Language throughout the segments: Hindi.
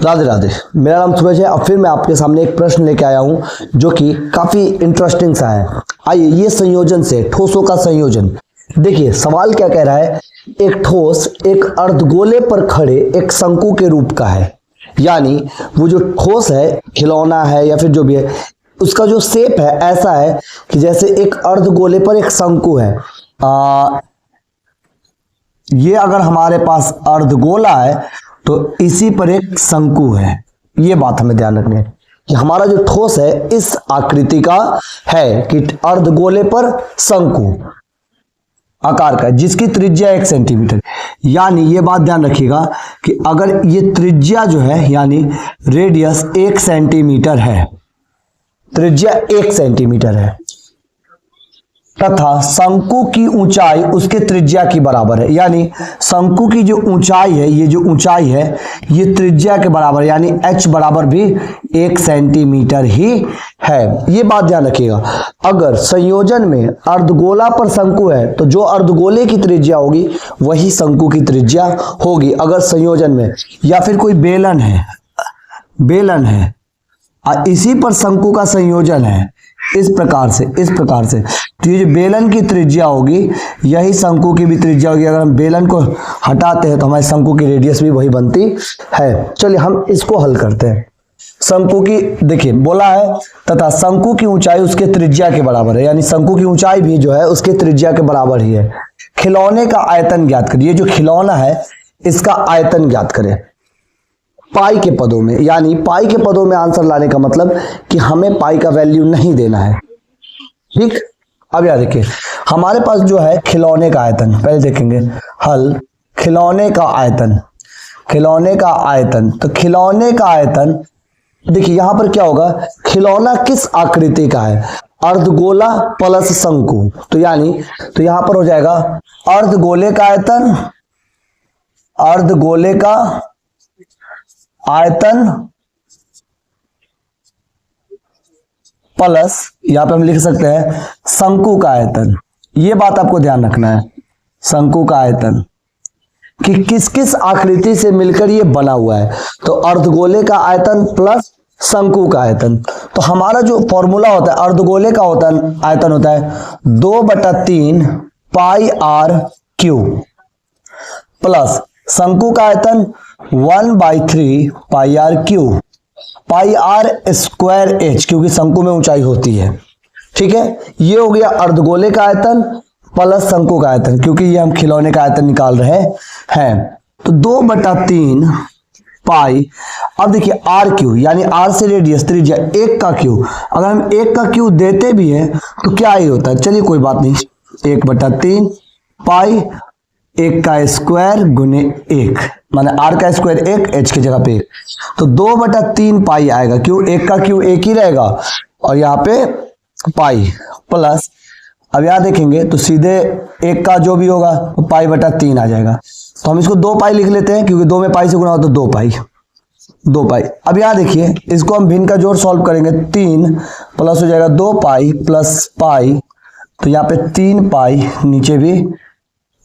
राधे राधे। मेरा नाम सूरज है और फिर मैं आपके सामने एक प्रश्न लेके आया हूं जो कि काफी इंटरेस्टिंग सा है। आइए, ये संयोजन से ठोसों का संयोजन। देखिए सवाल क्या कह रहा है, एक ठोस एक अर्धगोले पर खड़े एक शंकु के रूप का है। यानी वो जो ठोस है, खिलौना है या फिर जो भी है, उसका जो शेप है ऐसा है कि जैसे एक अर्धगोले पर एक शंकु है। ये अगर हमारे पास अर्धगोला है तो इसी पर एक शंकु है। ये बात हमें ध्यान रखनी है कि हमारा जो ठोस है इस आकृति का है कि अर्धगोले पर शंकु आकार का, जिसकी त्रिज्या 1 सेंटीमीटर। यानी ये बात ध्यान रखिएगा कि अगर ये त्रिज्या जो है यानी रेडियस 1 सेंटीमीटर है, त्रिज्या 1 सेंटीमीटर है तथा शंकु की ऊंचाई उसके त्रिज्या की बराबर है। यानी शंकु की जो ऊंचाई है, ये जो ऊंचाई है ये त्रिज्या के बराबर, यानी h बराबर भी 1 सेंटीमीटर ही है। ये बात ध्यान रखिएगा। अगर संयोजन में अर्धगोला पर शंकु है तो जो अर्धगोले की त्रिज्या होगी वही शंकु की त्रिज्या होगी अगर संयोजन में। या फिर कोई बेलन है, बेलन है और इसी पर शंकु का संयोजन है इस प्रकार से तो ये जो बेलन की त्रिज्या होगी यही शंकु की भी त्रिज्या होगी। अगर हम बेलन को हटाते हैं तो हमारे शंकु की रेडियस भी वही बनती है। चलिए हम इसको हल करते हैं। शंकु की देखिए बोला है तथा शंकु की ऊंचाई उसके त्रिज्या के बराबर है, यानी शंकु की ऊंचाई भी जो है उसके त्रिज्या के बराबर ही है। खिलौने का आयतन ज्ञात करिए। जो खिलौना है इसका आयतन ज्ञात करें पाई के पदों में। यानी पाई के पदों में आंसर लाने का मतलब कि हमें पाई का वैल्यू नहीं देना है। ठीक, अब याद देखिए हमारे पास जो है खिलौने का आयतन, पहले देखेंगे हल खिलौने का आयतन, खिलौने का आयतन। तो खिलौने का आयतन देखिए यहां पर क्या होगा, खिलौना किस आकृति का है, अर्धगोला प्लस शंकु। तो यानी तो यहां पर हो जाएगा अर्धगोले का आयतन, अर्धगोले का आयतन प्लस यहां पे हम लिख सकते हैं शंकु का आयतन। ये बात आपको ध्यान रखना है, शंकु का आयतन कि किस किस आकृति से मिलकर ये बना हुआ है। तो अर्धगोले का आयतन प्लस शंकु का आयतन। तो हमारा जो फॉर्मूला होता है अर्धगोले का आयतन होता है 2/3 पाई आर क्यूब प्लस शंकु का आयतन 1/3 pi R cube, pi R square H, क्योंकि शंकु में ऊंचाई होती है। ठीक है, ये हो गया अर्धगोले का आयतन प्लस शंकु का आयतन, क्योंकि ये हम खिलौने का आयतन निकाल रहे हैं। तो 2/3 पाई, अब देखिए आर क्यू यानी आर से रेडियस त्रिज्या 1 का क्यू। अगर हम 1 का क्यू देते भी हैं तो क्या ही होता है, चलिए कोई बात नहीं, 1/3 पाई 1 का स्क्वायर गुने 1, माने आर का स्क्वायर 1, एच की जगह पे 1। तो 2/3 पाई आएगा, क्यों 1 का क्यू 1 ही रहेगा और यहाँ पे पाई प्लस, अब यहां देखेंगे तो सीधे 1 का जो भी होगा तो पाई/3 आ जाएगा। तो हम इसको 2 पाई लिख लेते हैं, क्योंकि 2 में पाई से गुणा हो तो 2 पाई, 2 पाई। अब यहां देखिए इसको हम भिन्न का जोड़ सॉल्व करेंगे, 3 प्लस हो जाएगा 2 पाई प्लस पाई, तो यहाँ पे 3 पाई, नीचे भी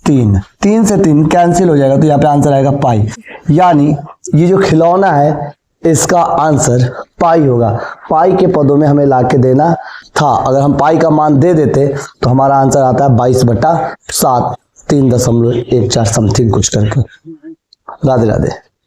3 से 3 कैंसिल हो जाएगा, तो यहाँ पे आंसर आएगा पाई। यानी ये जो खिलौना है इसका आंसर पाई होगा। पाई के पदों में हमें लाके देना था। अगर हम पाई का मान दे देते तो हमारा आंसर आता है 22/7, 3.14 समथिंग कुछ करके। राधे राधे।